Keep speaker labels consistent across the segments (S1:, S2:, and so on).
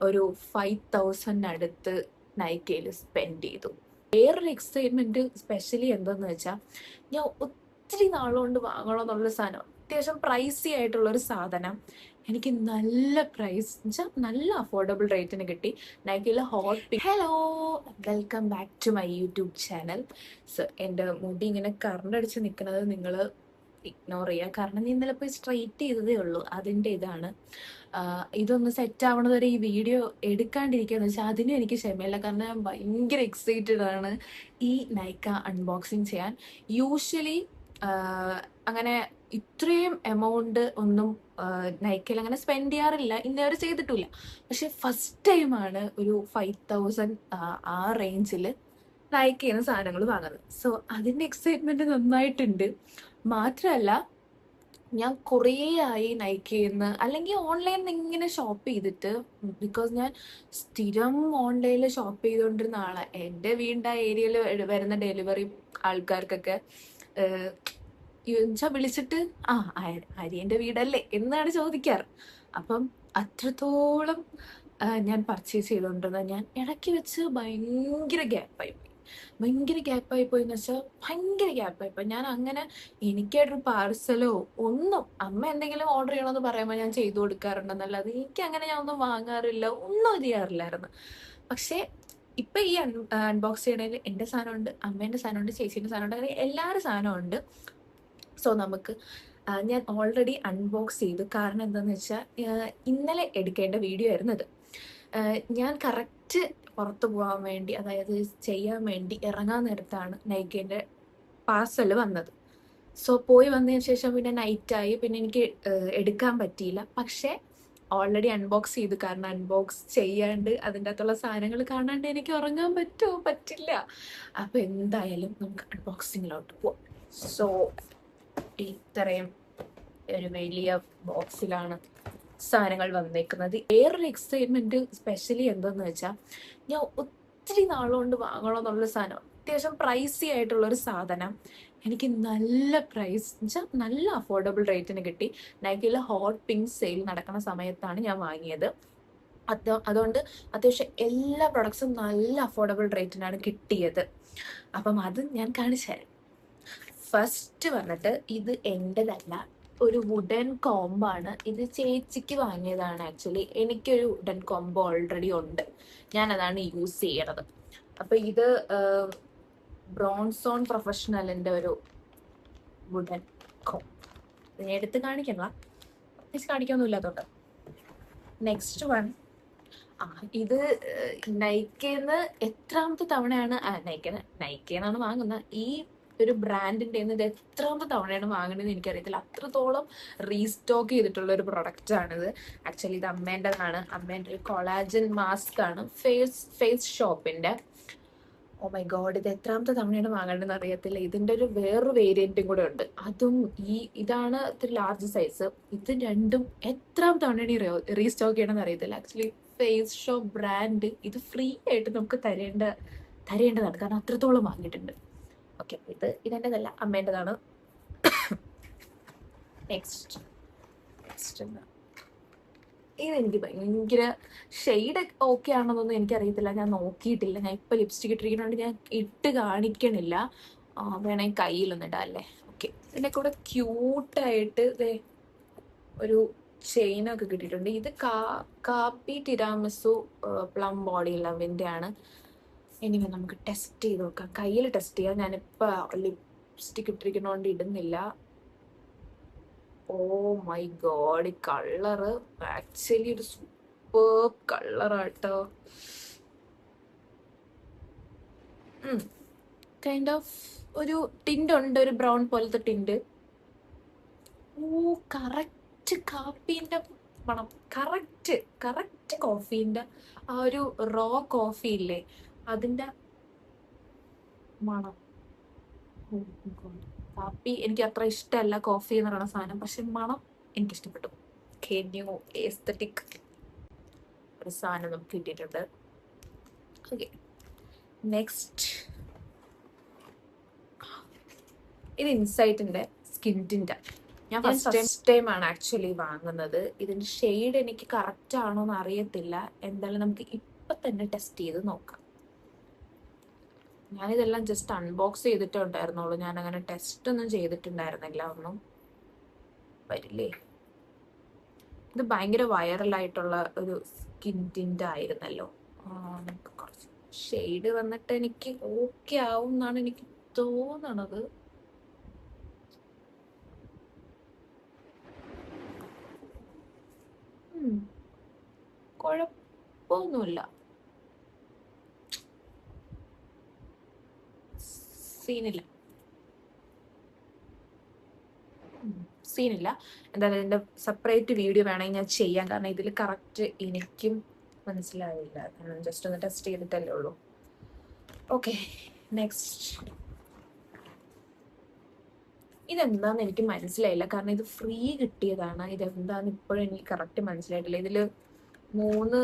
S1: ഒരു 5,000 അടുത്ത് നൈക്കയിൽ സ്പെൻഡ് ചെയ്തു. വേറൊരു എക്സൈറ്റ്മെന്റ് സ്പെഷ്യലി എന്താന്ന് വെച്ചാൽ, ഞാൻ ഒത്തിരി നാളുകൊണ്ട് വാങ്ങണമെന്നുള്ള സാധനം, അത്യാവശ്യം പ്രൈസി ആയിട്ടുള്ളൊരു സാധനം എനിക്ക് നല്ല പ്രൈസ് വെച്ചാൽ നല്ല അഫോർഡബിൾ റേറ്റിന് കിട്ടി. നൈക്കയിലെ hot pink. Hello, welcome back to my YouTube channel. So എൻ്റെ മുടി ഇങ്ങനെ കറണ്ടടിച്ച് നിൽക്കുന്നത് നിങ്ങൾ ഇഗ്നോർ ചെയ്യുക, കാരണം ഞാൻ ഇന്നലെ പോയി സ്ട്രൈറ്റ് ചെയ്തതേ ഉള്ളൂ. അതിൻ്റെ ഇതാണ്. ഇതൊന്ന് സെറ്റ് ആവണത് വരെ ഈ വീഡിയോ എടുക്കാണ്ടിരിക്കുകയെന്ന് വെച്ചാൽ അതിനും എനിക്ക് ക്ഷമയില്ല, കാരണം ഞാൻ ഭയങ്കര എക്സൈറ്റഡ് ആണ് ഈ നൈക്ക അൺബോക്സിങ് ചെയ്യാൻ. യൂഷ്വലി അങ്ങനെ ഇത്രയും എമൗണ്ട് ഒന്നും നൈക്കയിൽ അങ്ങനെ സ്പെൻഡ് ചെയ്യാറില്ല, ഇന്നേവരെ ചെയ്തിട്ടില്ല. പക്ഷെ ഫസ്റ്റ് ടൈമാണ് ഒരു 5,000 ആ റേഞ്ചിൽ നൈക്കയിൽ നിന്ന് സാധനങ്ങൾ വാങ്ങുന്നത്. സോ അതിൻ്റെ എക്സൈറ്റ്മെന്റ് നന്നായിട്ടുണ്ട്. മാത്രമല്ല, ഞാൻ കുറേ ആയി നൈക്കയിൽ നിന്ന് അല്ലെങ്കിൽ ഓൺലൈനിൽ നിന്ന് ഇങ്ങനെ ഷോപ്പ് ചെയ്തിട്ട്, ബിക്കോസ് ഞാൻ സ്ഥിരം ഓൺലൈനിൽ ഷോപ്പ് ചെയ്തുകൊണ്ടിരുന്ന ആളാണ്. എൻ്റെ വീടിൻ്റെ ആ ഏരിയയിൽ വരുന്ന ഡെലിവറി ആൾക്കാർക്കൊക്കെ വിളിച്ചിട്ട് അരിയൻ്റെ വീടല്ലേ എന്നാണ് ചോദിക്കാറ്. അപ്പം അത്രത്തോളം ഞാൻ പർച്ചേസ് ചെയ്തുകൊണ്ടിരുന്നത്. ഞാൻ ഇടയ്ക്ക് വെച്ച് ഭയങ്കര ഗ്യാപ്പായി പോയി എന്ന് വെച്ചാൽ ഭയങ്കര ഗ്യാപ്പായിപ്പോയി. ഞാൻ അങ്ങനെ എനിക്കായിട്ടൊരു പാർസലോ ഒന്നും, അമ്മ എന്തെങ്കിലും ഓർഡർ ചെയ്യണമെന്ന് പറയുമ്പോൾ ഞാൻ ചെയ്തു കൊടുക്കാറുണ്ടെന്നല്ലാതെ എനിക്കങ്ങനെ ഞാൻ ഒന്നും വാങ്ങാറില്ല, ഒന്നും ചെയ്യാറില്ലായിരുന്നു. പക്ഷേ ഇപ്പം ഈ അൺബോക്സ് ചെയ്യണതിൽ എൻ്റെ സാധനമുണ്ട്, അമ്മേൻ്റെ സാധനമുണ്ട്, ചേച്ചീൻ്റെ സാധനമുണ്ട്, അങ്ങനെ എല്ലാവരും സാധനമുണ്ട്. സോ നമുക്ക് ഞാൻ ഓൾറെഡി അൺബോക്സ് ചെയ്തു. കാരണം എന്താണെന്ന് വെച്ചാൽ ഇന്നലെ എടുക്കേണ്ട വീഡിയോ ആയിരുന്നത്. ഞാൻ കറക്റ്റ് പുറത്ത് പോകാൻ വേണ്ടി, അതായത് ചെയ്യാൻ വേണ്ടി ഇറങ്ങാൻ നേരത്താണ് നൈക്കേൻ്റെ പാർസൽ വന്നത്. സോ പോയി വന്നതിന് ശേഷം പിന്നെ നൈറ്റായി, പിന്നെ എനിക്ക് എടുക്കാൻ പറ്റിയില്ല. പക്ഷേ ഓൾറെഡി അൺബോക്സ് ചെയ്തു, കാരണം അൺബോക്സ് ചെയ്യാണ്ട് അതിൻ്റെ അകത്തുള്ള സാധനങ്ങൾ കാണാണ്ട് എനിക്ക് ഉറങ്ങാൻ പറ്റുമോ? പറ്റില്ല. അപ്പോൾ എന്തായാലും നമുക്ക് അൺബോക്സിങ്ങിലോട്ട് പോവാം. സോ ഇത്രയും ഒരു വലിയ ബോക്സിലാണ് സാധനങ്ങൾ വന്നേക്കുന്നത്. വേറൊരു എക്സൈറ്റ്മെന്റ് സ്പെഷ്യലി എന്താന്ന് വെച്ചാൽ, ഞാൻ ഒത്തിരി നാളുകൊണ്ട് വാങ്ങണമെന്നുള്ള സാധനം, അത്യാവശ്യം പ്രൈസി ആയിട്ടുള്ളൊരു സാധനം എനിക്ക് നല്ല പ്രൈസ് വെച്ചാൽ നല്ല അഫോർഡബിൾ റേറ്റിന് കിട്ടി. നൈക്കയിലെ ഹോട്ട് പിങ്ക് സെയിൽ നടക്കുന്ന സമയത്താണ് ഞാൻ വാങ്ങിയത്. അതുകൊണ്ട് അത്യാവശ്യം എല്ലാ പ്രൊഡക്ട്സും നല്ല അഫോർഡബിൾ റേറ്റിനാണ് കിട്ടിയത്. അപ്പം അത് ഞാൻ കാണിച്ചു തരാം. ഫസ്റ്റ് വന്നിട്ട്, ഇത് എൻ്റെതല്ല, ഒരു വുഡൻ കോംബാണ്. ഇത് ചേച്ചിക്ക് വാങ്ങിയതാണ്. ആക്ച്വലി എനിക്കൊരു വുഡൻ കോംബോ ഓൾറെഡി ഉണ്ട്, ഞാൻ അതാണ് യൂസ് ചെയ്യണത്. അപ്പൊ ഇത് ബ്രോൺസോൺ പ്രൊഫഷണലിന്റെ ഒരു വുഡൻ കോംബ്. ഇതിനെ എടുത്ത് കാണിക്കണ, കാണിക്കൊന്നുമില്ലാത്തോണ്ട്. നെക്സ്റ്റ് വൺ, ഇത് നൈക്കന്ന് എത്രാമത്തെ തവണയാണ് നൈക്കന്നാണ് വാങ്ങുന്നത്. ഈ ഒരു ബ്രാൻഡിന്റെ ഇത് എത്രാമത്തെ തവണയാണ് വാങ്ങുന്നതെന്ന് എനിക്കറിയത്തില്ല. അത്രത്തോളം റീസ്റ്റോക്ക് ചെയ്തിട്ടുള്ള ഒരു പ്രൊഡക്റ്റ് ആണിത്. ആക്ച്വലി ഇത് അമ്മേൻ്റെതാണ്. അമ്മേൻ്റെ ഒരു കൊളാജൻ മാസ്ക് ആണ്, ഫേസ് ഷോപ്പിന്റെ. ഓ മൈ ഗോഡ്, ഇത് എത്രാമത്തെ തവണയാണ് വാങ്ങേണ്ടതെന്ന് അറിയത്തില്ല. ഇതിന്റെ ഒരു വേറൊരു വേരിയന്റും കൂടെ ഉണ്ട്, അതും ഇതാണ് ഇത്തിരി ലാർജ് സൈസ്. ഇത് രണ്ടും എത്രാമത്തെ തവണയാണ് റീസ്റ്റോക്ക് ചെയ്യണമെന്ന് അറിയത്തില്ല. ആക്ച്വലി ഫേസ് ഷോപ്പ് ബ്രാൻഡ് ഇത് ഫ്രീ ആയിട്ട് നമുക്ക് തരേണ്ടതാണ്, കാരണം അത്രത്തോളം വാങ്ങിയിട്ടുണ്ട്. ഓക്കെ, ഇതെൻ്റെതല്ല, അമ്മേൻ്റെതാണ്. നെക്സ്റ്റ് ഇതെനിക്ക് ഭയങ്കര ഷെയ്ഡ് ഓക്കെ ആണെന്നൊന്നും എനിക്കറിയത്തില്ല, ഞാൻ നോക്കിയിട്ടില്ല. ഞാൻ ഇപ്പം ലിപ്സ്റ്റിക് ഇട്ടിരിക്കുന്നതുകൊണ്ട് ഞാൻ ഇട്ട് കാണിക്കണില്ല. വേണമെങ്കിൽ കയ്യിലൊന്നും ഇടാല്ലേ. ഓക്കെ, ഇതിൻ്റെ കൂടെ ക്യൂട്ടായിട്ട് ഒരു ചെയിനൊക്കെ കിട്ടിയിട്ടുണ്ട്. ഇത് കാപ്പി ടിരാമിസു പ്ലം ബോഡി ലവിൻ്റെ ആണ്. ഇനി നമുക്ക് ടെസ്റ്റ് ചെയ്ത് നോക്കാം, കയ്യിൽ ടെസ്റ്റ് ചെയ്യാം. ഞാനിപ്പോൾ ലിപ്സ്റ്റിക് ഇട്ടിരിക്കുന്നതുകൊണ്ട് ഇടുന്നില്ല. ഓ മൈ ഗോഡ്, ഈ കളറ് ആക്ച്വലി ഒരു സൂപ്പർ കളറാട്ടോ. കൈൻഡ് ഓഫ് ഒരു ടിൻഡ് ഉണ്ട്, ഒരു ബ്രൗൺ പോലത്തെ ടിൻഡ്. ഓ കറക്റ്റ് കാപ്പീൻ്റെ മണം, കറക്റ്റ് കോഫീൻ്റെ ആ ഒരു റോ കോഫി ഇല്ലേ, അതിൻ്റെ മണം. കാപ്പി എനിക്ക് അത്ര ഇഷ്ടമല്ല, കോഫി എന്ന് പറയുന്ന സാധനം, പക്ഷെ മണം എനിക്കിഷ്ടപ്പെട്ടു. ന്യൂ എസ്തറ്റിക് ഒരു സാധനം നമുക്ക് കിട്ടിയിട്ടുണ്ട്. ഓക്കെ, നെക്സ്റ്റ് ഇത് ഇൻസൈറ്റിൻ്റെ സ്കിൻ ടിൻ്റ്. ഞാൻ ഫസ്റ്റ് ടൈമാണ് ആക്ച്വലി വാങ്ങുന്നത്. ഇതിന്റെ ഷെയ്ഡ് എനിക്ക് കറക്റ്റ് ആണോ എന്ന് അറിയത്തില്ല. എന്തായാലും നമുക്ക് ഇപ്പൊ തന്നെ ടെസ്റ്റ് ചെയ്ത് നോക്കാം. ഞാനിതെല്ലാം ജസ്റ്റ് അൺബോക്സ് ചെയ്തിട്ടുണ്ടായിരുന്നുള്ളൂ. ഞാൻ അങ്ങനെ ടെസ്റ്റ് ഒന്നും ചെയ്തിട്ടുണ്ടായിരുന്നില്ല. ഒന്നും വരില്ലേ. ഇത് ഭയങ്കര വൈറലായിട്ടുള്ള ഒരു സ്കിൻ ടിന്റ് ആയിരുന്നല്ലോ. നമുക്ക് കുറച്ച് ഷെയ്ഡ് വന്നിട്ട് എനിക്ക് ഓക്കെ ആവും എന്നാണ് എനിക്ക് തോന്നണത്. കുഴപ്പമൊന്നുമില്ല. സീനില്ല. എന്തായാലും ഇതിന്റെ സെപ്പറേറ്റ് വീഡിയോ വേണമെങ്കിൽ ഞാൻ ചെയ്യാം. കാരണം ഇതിൽ കറക്റ്റ് എനിക്കും മനസ്സിലാവില്ല. ജസ്റ്റ് ഒന്ന് ടെസ്റ്റ് ചെയ്തിട്ടല്ലേ ഉള്ളൂ. Okay, next. ഇതെന്താന്ന് എനിക്ക് മനസ്സിലായില്ല. കാരണം ഇത് ഫ്രീ കിട്ടിയതാണ്. ഇതെന്താന്ന് ഇപ്പോഴും എനിക്ക് കറക്റ്റ് മനസ്സിലായിട്ടില്ല. ഇതില് 3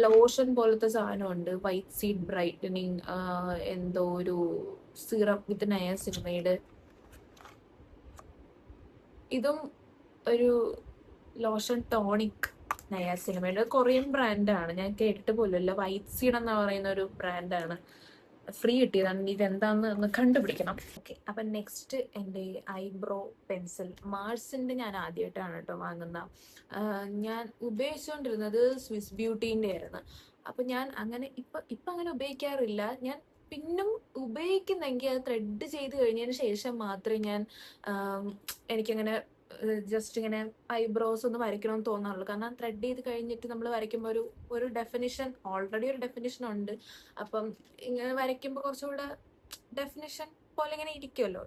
S1: ലോഷൻ പോലത്തെ സാധനമുണ്ട്. വൈറ്റ് സീഡ് ബ്രൈറ്റനിങ്, എന്തോ ഒരു സിറം വിത്ത് നയാസിനമൈഡ്. ഇതും ഒരു ലോഷൻ ടോണിക് നയാസിനമൈഡ്. കൊറിയൻ ബ്രാൻഡാണ്. ഞാൻ കേട്ടിട്ട് പോലുമില്ല. വൈറ്റ് സീഡ് എന്ന് പറയുന്ന ഒരു ബ്രാൻഡാണ്. ഫ്രീ കിട്ടിയതാണ്. ഇതെന്താന്ന് ഒന്ന് കണ്ടുപിടിക്കണം. ഓക്കെ, അപ്പൊ നെക്സ്റ്റ് എൻ്റെ ഐബ്രോ പെൻസിൽ. മാർസിന്റെ ഞാൻ ആദ്യമായിട്ടാണ് കേട്ടോ വാങ്ങുന്ന. ഞാൻ ഉപയോഗിച്ചുകൊണ്ടിരുന്നത് സ്വിസ് ബ്യൂട്ടീൻ്റെ ആയിരുന്നു. അപ്പൊ ഞാൻ അങ്ങനെ ഇപ്പൊ അങ്ങനെ ഉപയോഗിക്കാറില്ല. ഞാൻ പിന്നും ഉപയോഗിക്കുന്നെങ്കിൽ അത് ത്രെഡ് ചെയ്ത് കഴിഞ്ഞതിന് ശേഷം മാത്രമേ ഞാൻ എനിക്കങ്ങനെ ജസ്റ്റ് ഇങ്ങനെ ഐബ്രോസ് ഒന്ന് വരയ്ക്കണമെന്ന് തോന്നാറുള്ളൂ. കാരണം ത്രെഡ് ചെയ്ത് കഴിഞ്ഞിട്ട് നമ്മൾ വരയ്ക്കുമ്പോൾ ഒരു ഡെഫിനിഷൻ, ഓൾറെഡി ഒരു ഡെഫിനിഷൻ ഉണ്ട്. അപ്പം ഇങ്ങനെ വരയ്ക്കുമ്പോൾ കുറച്ചുകൂടെ ഡെഫിനിഷൻ പോലെ ഇങ്ങനെ ഇരിക്കുമല്ലോ.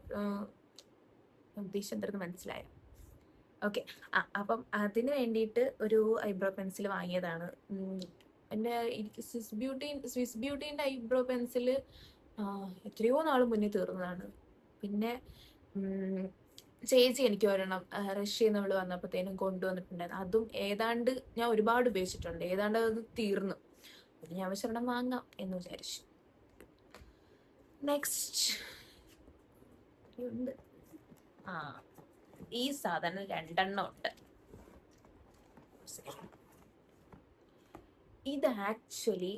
S1: ഉദ്ദേശം എന്തെന്ന് മനസ്സിലായോ? ഓക്കെ. അപ്പം അതിന് വേണ്ടിയിട്ട് ഒരു ഐബ്രോ പെൻസിൽ വാങ്ങിയതാണ്. എൻ്റെ സ്വിസ് ബ്യൂട്ടീൻ്റെ ഐബ്രോ പെൻസിൽ എത്രയോ നാൾ മുന്നേ തീർന്നതാണ്. പിന്നെ ചേച്ചി എനിക്ക് ഒരെണ്ണം റഷ്യയിൽ നിന്ന് അവള് വന്നപ്പോഴത്തേനും കൊണ്ടുവന്നിട്ടുണ്ടായിരുന്നു. അതും ഏതാണ്ട് ഞാൻ ഒരുപാട് ഉപയോഗിച്ചിട്ടുണ്ട്. ഏതാണ്ട് അത് തീർന്നു. പിന്നെ ഞാൻ ഒരെണ്ണം വാങ്ങാം എന്ന് വിചാരിച്ചു. നെക്സ്റ്റ് ഈ സാധനം 2 ഉണ്ട്. ഇത് ആക്ച്വലി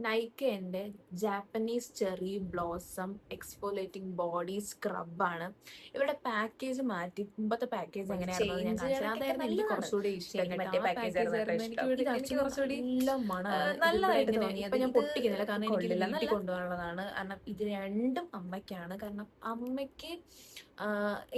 S1: നൈക്കയുടെ Japanese cherry blossom exfoliating body സ്ക്രബാണ്. ഇവരുടെ പാക്കേജ് മാറ്റി മുമ്പത്തെ പാക്കേജ് എങ്ങനെയായിരുന്നു ഞാൻ കാണിച്ചത്. അതായിരുന്നു എനിക്ക് കുറച്ചുകൂടി ഇഷ്ടം. നല്ലതായിട്ട് തോന്നി. ഇപ്പൊ ഞാൻ പൊട്ടിക്കുന്നില്ല കാരണം എനിക്ക് വീട്ടിൽ കൊണ്ടുപോകാനുള്ളതാണ്. കാരണം ഇത് രണ്ടും അമ്മയ്ക്കാണ്. കാരണം അമ്മയ്ക്ക്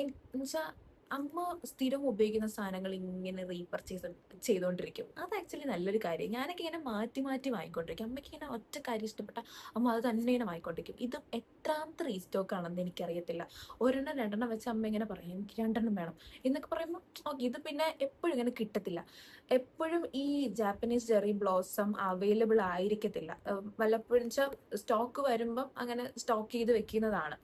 S1: എന്നുവെച്ചാൽ അമ്മ സ്ഥിരം ഉപയോഗിക്കുന്ന സാധനങ്ങൾ ഇങ്ങനെ റീപർച്ചേസ് ചെയ്തുകൊണ്ടിരിക്കും. അത് ആക്ച്വലി നല്ലൊരു കാര്യം. ഞാനൊക്കെ ഇങ്ങനെ മാറ്റി മാറ്റി വാങ്ങിക്കൊണ്ടിരിക്കും. അമ്മയ്ക്ക് ഇങ്ങനെ ഒറ്റ കാര്യം ഇഷ്ടപ്പെട്ട അമ്മ അത് തന്നെ ഇങ്ങനെ വാങ്ങിക്കൊണ്ടിരിക്കും. ഇത് എത്രാമത്തെ റീസ്റ്റോക്ക് ആണെന്ന് എനിക്കറിയത്തില്ല. 1 2 വെച്ച് അമ്മ ഇങ്ങനെ പറയും എനിക്ക് 2 വേണം എന്നൊക്കെ പറയുമ്പോൾ ഓക്കെ. ഇത് പിന്നെ എപ്പോഴും ഇങ്ങനെ കിട്ടത്തില്ല. എപ്പോഴും ഈ ജാപ്പനീസ് ചെറി ബ്ലോസം അവൈലബിൾ ആയിരിക്കത്തില്ല. വല്ലപ്പോഴും സ്റ്റോക്ക് വരുമ്പം അങ്ങനെ സ്റ്റോക്ക് ചെയ്ത് വെക്കുന്നതാണ്.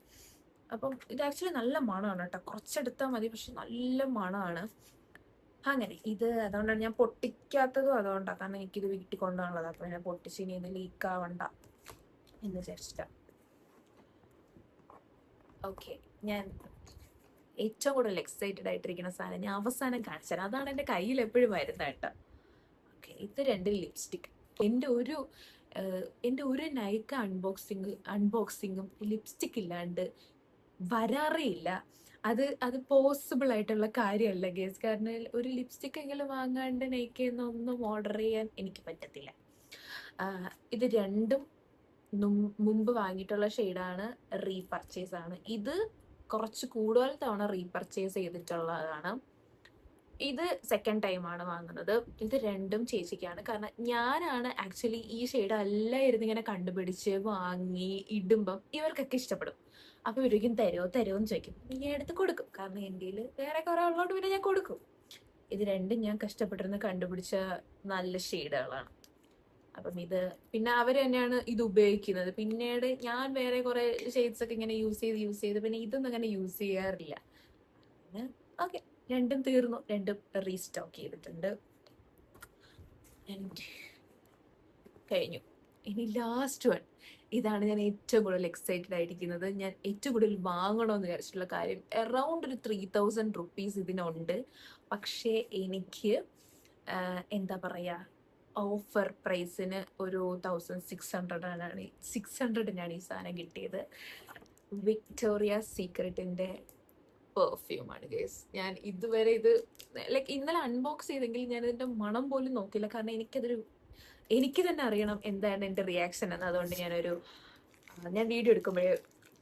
S1: അപ്പം ഇത് ആക്ച്വലി നല്ല മണമാണ് കേട്ടോ. കുറച്ചെടുത്താൽ മതി, പക്ഷെ നല്ല മണമാണ്. അങ്ങനെ ഇത് അതുകൊണ്ടാണ് ഞാൻ പൊട്ടിക്കാത്തതും. അതുകൊണ്ടാണ്, കാരണം എനിക്കിത് വീട്ടിൽ കൊണ്ടുപോകാനുള്ളത്. അപ്പൊ ഞാൻ പൊട്ടിച്ച് ഇനി ഇത് ലീക്ക് ആവണ്ട എന്ന് വിചാരിച്ചിട്ടാ. ഓക്കെ, ഞാൻ ഏറ്റവും കൂടുതൽ എക്സൈറ്റഡ് ആയിട്ടിരിക്കുന്ന സാധനം ഞാൻ അവസാനം കാണിച്ചാൽ അതാണ് എൻ്റെ കയ്യിൽ എപ്പോഴും വരുന്നത് കേട്ടോ. ഓക്കെ, ഇത് 2 ലിപ്സ്റ്റിക്. എൻ്റെ ഒരു നൈക്ക അൺബോക്സിങ്ങും ലിപ്സ്റ്റിക് ഇല്ലാണ്ട് വരാറേ ഇല്ല. അത് പോസിബിൾ ആയിട്ടുള്ള കാര്യമല്ല ഗേസ്. കാരണം ഒരു ലിപ്സ്റ്റിക് എങ്കിലും വാങ്ങാണ്ട് നൈക്കയൊന്നും ഓർഡർ ചെയ്യാൻ എനിക്ക് പറ്റത്തില്ല. ഇത് രണ്ടും മുമ്പ് വാങ്ങിയിട്ടുള്ള ഷെയ്ഡാണ്. റീപർച്ചേസ് ആണ്. ഇത് കുറച്ച് കൂടുതൽ തവണ റീപർച്ചേസ് ചെയ്തിട്ടുള്ളതാണ്. ഇത് സെക്കൻഡ് ടൈമാണ് വാങ്ങുന്നത്. ഇത് രണ്ടും ചേച്ചിക്കാണ്. കാരണം ഞാനാണ് ആക്ച്വലി ഈ ഷെയ്ഡ് എല്ലായിരുന്നു ഇങ്ങനെ കണ്ടുപിടിച്ച് വാങ്ങി ഇടുമ്പം ഇവർക്കൊക്കെ ഇഷ്ടപ്പെടും. അപ്പൊ ഇവരിക്കും തരുമോ എന്ന് ചോദിക്കും. ഞാൻ എടുത്ത് കൊടുക്കും. കാരണം എൻ്റെ വേറെ കുറെ ഉള്ളതുകൊണ്ട് പിന്നെ ഞാൻ കൊടുക്കും. ഇത് രണ്ടും ഞാൻ കഷ്ടപ്പെട്ടിരുന്ന് കണ്ടുപിടിച്ച നല്ല ഷെയ്ഡുകളാണ്. അപ്പം ഇത് പിന്നെ അവർ തന്നെയാണ് ഇത് ഉപയോഗിക്കുന്നത്. പിന്നീട് ഞാൻ വേറെ കുറെ ഷെയ്ഡ്സ് ഒക്കെ ഇങ്ങനെ യൂസ് ചെയ്ത് പിന്നെ ഇതൊന്നും അങ്ങനെ യൂസ് ചെയ്യാറില്ല. ഓക്കെ, രണ്ടും തീർന്നു. രണ്ടും റീസ്റ്റോക്ക് ചെയ്തിട്ടുണ്ട്. കഴിഞ്ഞു. ഇനി ലാസ്റ്റ് വൺ, ഇതാണ് ഞാൻ ഏറ്റവും കൂടുതൽ എക്സൈറ്റഡ് ആയിരിക്കുന്നത്. ഞാൻ ഏറ്റവും കൂടുതൽ വാങ്ങണമെന്ന് വിചാരിച്ചിട്ടുള്ള കാര്യം. അറൗണ്ട് ഒരു 3000 rupees ഇതിനുണ്ട്. പക്ഷേ എനിക്ക് എന്താ പറയുക, ഓഫർ പ്രൈസിന് ഒരു 600-നാണ് ഈ സാധനം കിട്ടിയത്. വിക്ടോറിയ സീക്രട്ടിൻ്റെ പെർഫ്യൂമാണ് ഗേസ്. ഞാൻ ഇതുവരെ ഇത് ലൈക്ക് ഇന്നലെ അൺബോക്സ് ചെയ്തെങ്കിൽ ഞാൻ ഇതിൻ്റെ മണം പോലും നോക്കില്ല. കാരണം എനിക്ക് തന്നെ അറിയണം എന്താണ് എൻ്റെ റിയാക്ഷൻ എന്ന്. അതുകൊണ്ട് ഞാൻ വീഡിയോ എടുക്കുമ്പോഴേ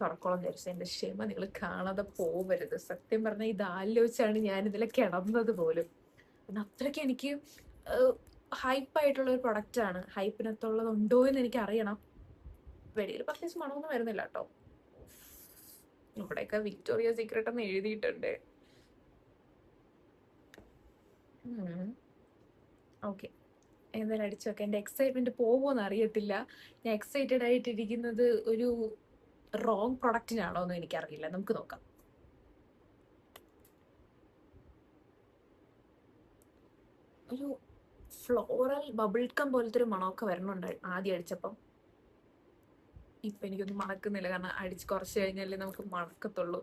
S1: തുറക്കോളം ധരിച്ചു. എൻ്റെ ക്ഷമ നിങ്ങൾ കാണാതെ പോവരുത്. സത്യം പറഞ്ഞാൽ ഇത് ആലോചിച്ചാണ് ഞാൻ ഇതിലെ കിടന്നത് പോലും. പിന്നെ അത്രയ്ക്ക് എനിക്ക് ഹൈപ്പായിട്ടുള്ള ഒരു പ്രൊഡക്റ്റാണ്. ഹൈപ്പിനകത്തുള്ളതുണ്ടോ എന്ന് എനിക്ക് അറിയണം. വെളിയിൽ പ്രത്യേകിച്ച് മണമൊന്നും വരുന്നില്ല കേട്ടോ. ഇവിടെയൊക്കെ വിക്ടോറിയ സീക്രട്ട് എന്ന് എഴുതിയിട്ടുണ്ട്. ഓക്കെ, എന്തായാലും അടിച്ചു നോക്കാം. എൻ്റെ എക്സൈറ്റ്മെന്റ് പോകുമെന്ന് അറിയത്തില്ല. ഞാൻ എക്സൈറ്റഡ് ആയിട്ടിരിക്കുന്നത് ഒരു റോങ് പ്രൊഡക്റ്റിനാണോ എന്ന് എനിക്കറിയില്ല. നമുക്ക് നോക്കാം. ഒരു ഫ്ലോറൽ ബബിൾക്കം പോലത്തെ ഒരു മണമൊക്കെ വരണുണ്ട് ആദ്യം അടിച്ചപ്പം. ഇപ്പൊ എനിക്കൊന്നും മണക്കുന്നില്ല, കാരണം അടിച്ച് കുറച്ച് കഴിഞ്ഞാലേ നമുക്ക് മണക്കത്തുള്ളൂ.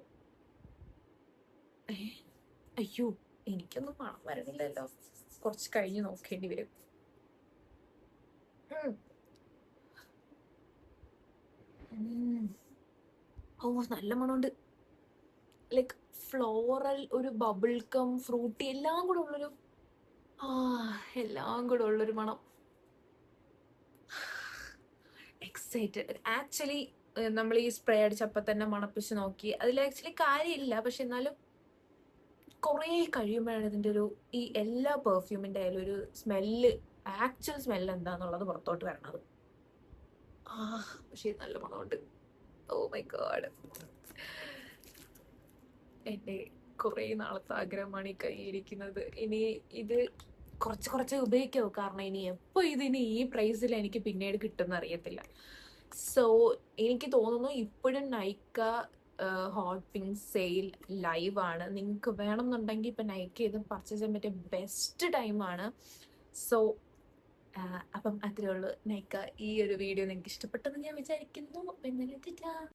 S1: അയ്യോ, എനിക്കൊന്നും മണം വരണില്ലല്ലോ. കുറച്ച് കഴിഞ്ഞ് നോക്കേണ്ടി വരും. ഓ, നല്ല മണമുണ്ട്. ലൈക്ക് ഫ്ലോറൽ, ഒരു ബബിൾക്കം, ഫ്രൂട്ടി എല്ലാം കൂടെ ഉള്ളൊരു മണം. എക്സൈറ്റഡ്. ആക്ച്വലി നമ്മൾ ഈ സ്പ്രേ അടിച്ചപ്പോൾ തന്നെ മണപ്പിച്ച് നോക്കി. അതിൽ ആക്ച്വലി കാര്യമില്ല. പക്ഷെ എന്നാലും കുറേ കഴിയുമ്പോഴാണ് ഇതിൻ്റെ ഈ എല്ലാ പെർഫ്യൂമിൻ്റെ ആയാലും ഒരു സ്മെല്ല്, ആക്ച്വൽ സ്മെല്ല് എന്താന്നുള്ളത് പുറത്തോട്ട് വരണത്. പക്ഷെ നല്ല മണമുണ്ട്. Oh my God. എൻ്റെ കുറേ നാളത്തെ ആഗ്രഹമാണ് ഈ കൈയിരിക്കുന്നത്. ഇനി ഇത് കുറച്ച് ഉപയോഗിക്കാവൂ. കാരണം ഇനി എപ്പോൾ ഇതിന് ഈ പ്രൈസിൽ എനിക്ക് പിന്നീട് കിട്ടുമെന്ന് അറിയത്തില്ല. സോ എനിക്ക് തോന്നുന്നു ഇപ്പോഴും Nykaa hot pink sale live ആണ്. നിങ്ങൾക്ക് വേണമെന്നുണ്ടെങ്കിൽ ഇപ്പം നൈക്ക ഇത് പർച്ചേസ് ചെയ്യാൻ പറ്റിയ ബെസ്റ്റ് ടൈമാണ്. സോ അപ്പം അത്രേ ഉള്ളൂ. നൈക്ക, ഈ ഒരു വീഡിയോ നിങ്ങൾക്ക് ഇഷ്ടപ്പെട്ടെന്ന് ഞാൻ വിചാരിക്കുന്നു. പിന്നെ